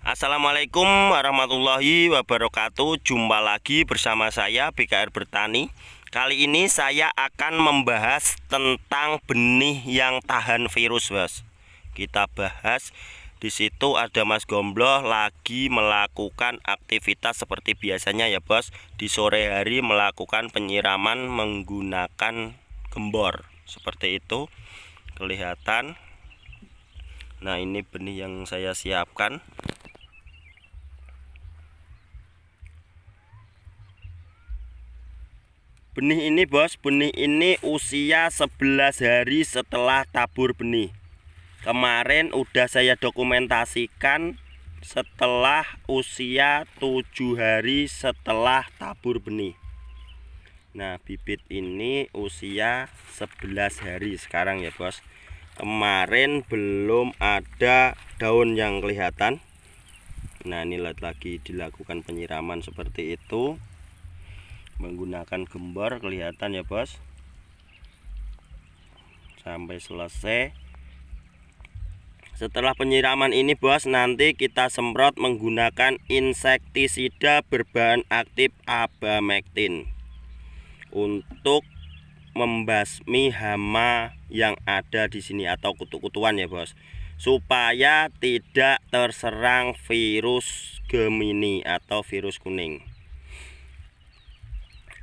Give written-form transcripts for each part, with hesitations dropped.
Assalamualaikum warahmatullahi wabarakatuh. Jumpa lagi bersama saya BKR Bertani. Kali ini saya akan membahas tentang benih yang tahan virus, Bos. Kita bahas di situ ada Mas Gombloh lagi melakukan aktivitas seperti biasanya ya, Bos. Di sore hari melakukan penyiraman menggunakan gembor. Seperti itu kelihatan. Nah, ini benih yang saya siapkan. Benih ini, Bos, benih ini usia 11 hari setelah tabur benih. Kemarin udah saya dokumentasikan setelah usia 7 hari setelah tabur benih. Nah, bibit ini usia 11 hari sekarang ya, Bos. Kemarin belum ada daun yang kelihatan. Nah, ini lagi dilakukan penyiraman seperti itu. Menggunakan gembor kelihatan ya, Bos, sampai selesai. Setelah penyiraman ini, Bos, nanti kita semprot menggunakan insektisida berbahan aktif abamectin untuk membasmi hama yang ada di sini atau kutu-kutuan ya, Bos, supaya tidak terserang virus Gemini atau virus kuning.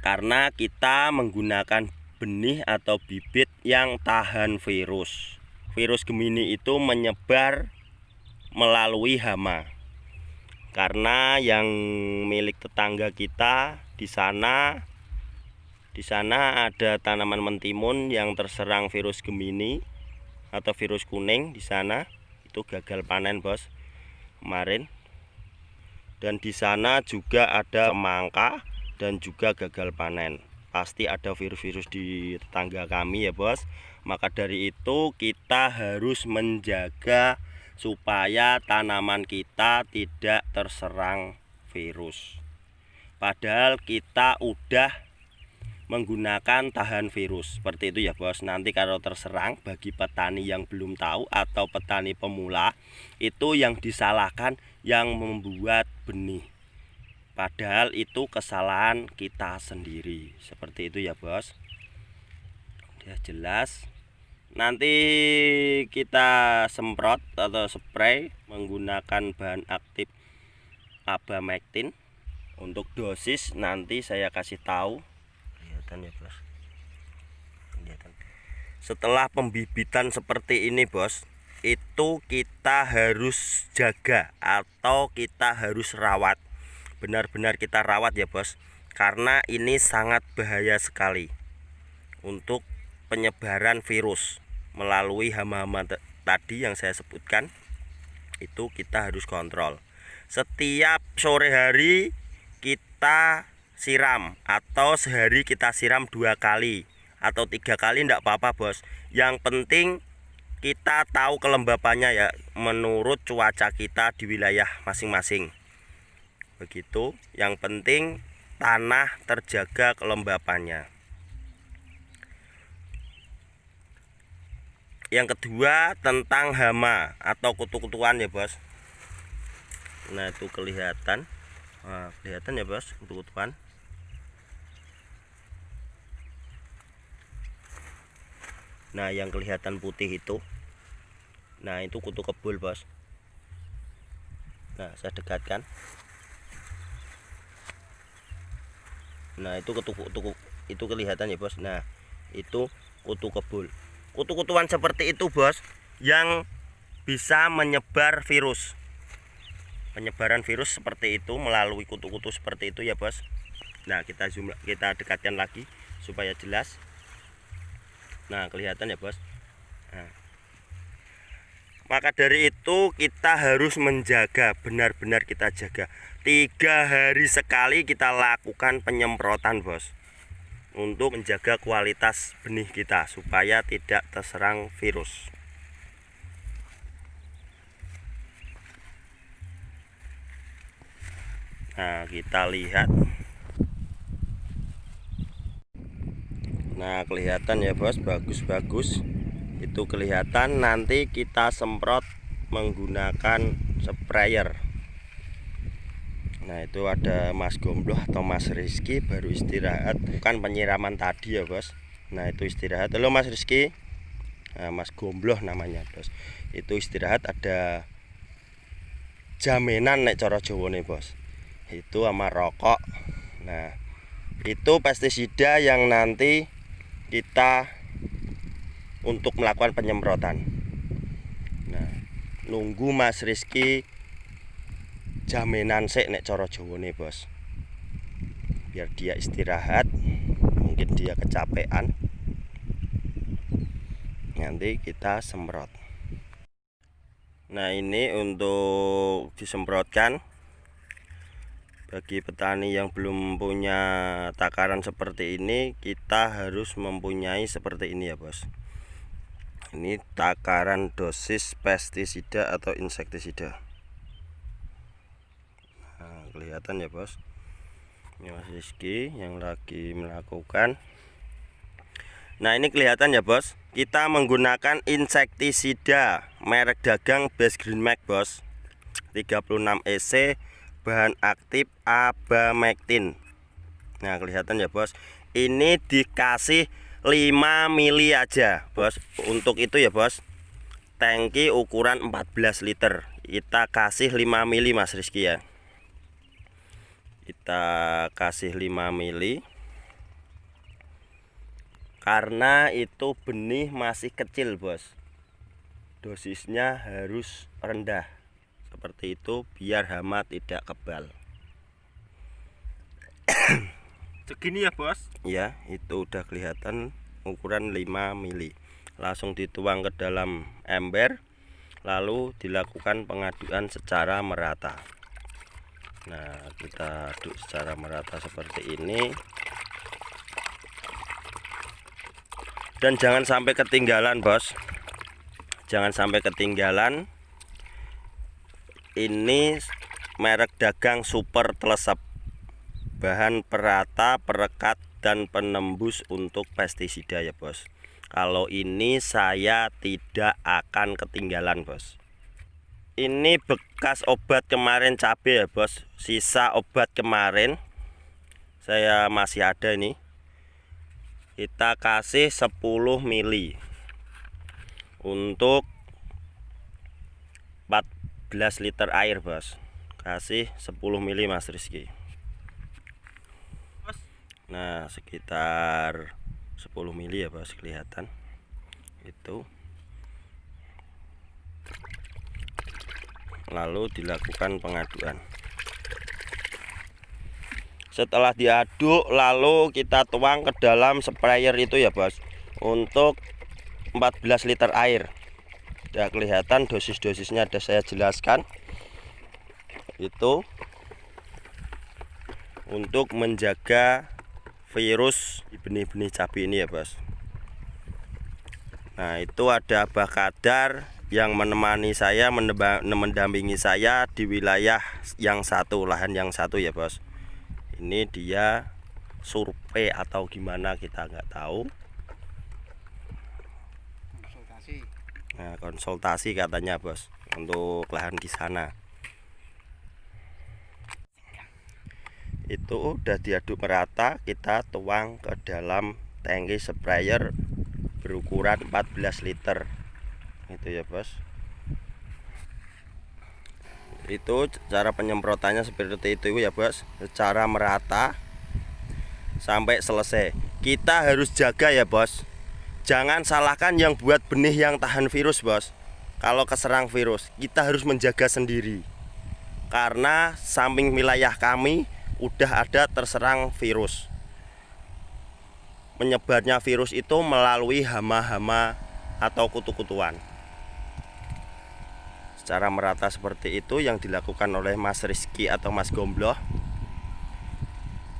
Karena kita menggunakan benih atau bibit yang tahan virus. Virus Gemini itu menyebar melalui hama. Karena yang milik tetangga kita di sana ada tanaman mentimun yang terserang virus Gemini atau virus kuning di sana. Itu gagal panen, Bos, kemarin. Dan di sana juga ada semangka dan juga gagal panen. Pasti ada virus-virus di tetangga kami ya, Bos. Maka dari itu kita harus menjaga supaya tanaman kita tidak terserang virus. Padahal kita udah menggunakan tahan virus seperti itu ya, Bos. Nanti kalau terserang, bagi petani yang belum tahu atau petani pemula, itu yang disalahkan yang membuat benih. Padahal itu kesalahan kita sendiri. Seperti itu ya, Bos. Udah jelas. Nanti kita semprot atau spray menggunakan bahan aktif abamectin. Untuk dosis nanti saya kasih tahu. Kelihatan ya, Bos. Kelihatan. Setelah pembibitan seperti ini, Bos, itu kita harus jaga atau kita harus rawat. Benar-benar kita rawat ya, Bos, karena ini sangat bahaya sekali untuk penyebaran virus melalui hama-hama tadi yang saya sebutkan. Itu kita harus kontrol. Setiap sore hari kita siram, atau sehari kita siram 2 kali atau 3 kali enggak apa-apa, Bos. Yang penting kita tahu kelembapannya ya, menurut cuaca kita di wilayah masing-masing. Begitu, yang penting tanah terjaga kelembapannya. Yang kedua tentang hama atau kutu-kutuan ya, Bos. Nah, itu kelihatan. Nah, kelihatan ya, Bos, kutu-kutuan. Nah, yang kelihatan putih itu, nah itu kutu kebul, Bos. Nah, saya dekatkan. Nah, itu kutu itu kelihatan ya, Bos. Nah, itu kutu kebul. Kutu-kutuan seperti itu, Bos, yang bisa menyebar virus. Penyebaran virus seperti itu melalui kutu-kutu seperti itu ya, Bos. Nah, kita zoom, kita dekatkan lagi supaya jelas. Nah, kelihatan ya, Bos. Nah, maka dari itu kita harus menjaga, benar-benar kita jaga. 3 hari sekali kita lakukan penyemprotan, Bos, untuk menjaga kualitas benih kita supaya tidak terserang virus. Nah, kita lihat. Nah, kelihatan ya, Bos, bagus-bagus. Itu kelihatan. Nanti kita semprot menggunakan sprayer Nah itu ada Mas Gombloh atau Mas Rizky baru istirahat, bukan penyiraman tadi ya bos. Nah itu istirahat. Halo Mas Rizky. Nah, Mas Gombloh namanya bos. Itu istirahat, ada jaminan nek cara Jawa nih bos. Itu sama rokok. Nah itu pestisida yang nanti kita untuk melakukan penyemprotan. Nah nunggu Mas Rizky jaminan sik nek cara Jawane bos, biar dia istirahat, mungkin dia kecapean, nanti kita semprot. Nah ini untuk disemprotkan. Bagi petani yang belum punya takaran seperti ini, kita harus mempunyai seperti ini ya bos. Ini takaran dosis pestisida atau insektisida. Nah, kelihatan ya bos. Ini Mas Rizky yang lagi melakukan. Nah ini kelihatan ya bos, kita menggunakan insektisida merek dagang Best Green Max bos, 36 EC, bahan aktif abamectin. Nah kelihatan ya bos, ini dikasih 5 mili aja bos. Untuk itu ya bos, tangki ukuran 14 liter, kita kasih 5 mili Mas Rizky ya. Kita kasih 5 mili karena itu benih masih kecil bos, dosisnya harus rendah seperti itu biar hama tidak kebal. Segini ya bos ya, itu udah kelihatan ukuran 5 mili. Langsung dituang ke dalam ember, lalu dilakukan pengaduan secara merata. Nah kita aduk secara merata seperti ini, dan jangan sampai ketinggalan bos, jangan sampai ketinggalan. Ini merek dagang Super Telesep, bahan perata, perekat, dan penembus untuk pestisida ya bos. Kalau ini saya tidak akan ketinggalan bos. Ini bekas obat kemarin cabai ya bos, sisa obat kemarin saya masih ada ini. Kita kasih 10 mili untuk 14 liter air bos. Kasih 10 mili Mas Rizky. Nah sekitar 10 mili ya bos, kelihatan itu. Lalu dilakukan pengaduan. Setelah diaduk, lalu kita tuang ke dalam sprayer itu ya bos, untuk 14 liter air. Sudah kelihatan dosis-dosisnya, ada saya jelaskan. Itu untuk menjaga virus di benih-benih cabai ini ya bos. Nah itu ada Abah Kadar yang menemani saya, mendampingi saya di wilayah yang satu, lahan yang satu ya bos. Ini dia survei atau gimana kita nggak tahu. Konsultasi. Nah konsultasi katanya bos, untuk lahan di sana. Itu udah diaduk merata, kita tuang ke dalam tangki sprayer berukuran 14 liter. Itu ya bos. Itu cara penyemprotannya seperti itu ya bos, secara merata sampai selesai. Kita harus jaga ya bos, jangan salahkan yang buat benih yang tahan virus bos. Kalau keserang virus, kita harus menjaga sendiri, karena samping wilayah kami udah ada terserang virus. Menyebarnya virus itu melalui hama-hama atau kutu-kutuan. Secara merata seperti itu yang dilakukan oleh Mas Rizky atau Mas Gombloh.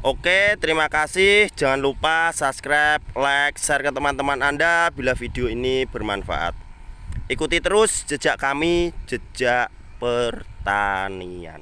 Oke, terima kasih. Jangan lupa subscribe, like, share ke teman-teman Anda bila video ini bermanfaat. Ikuti terus jejak kami, jejak pertanian.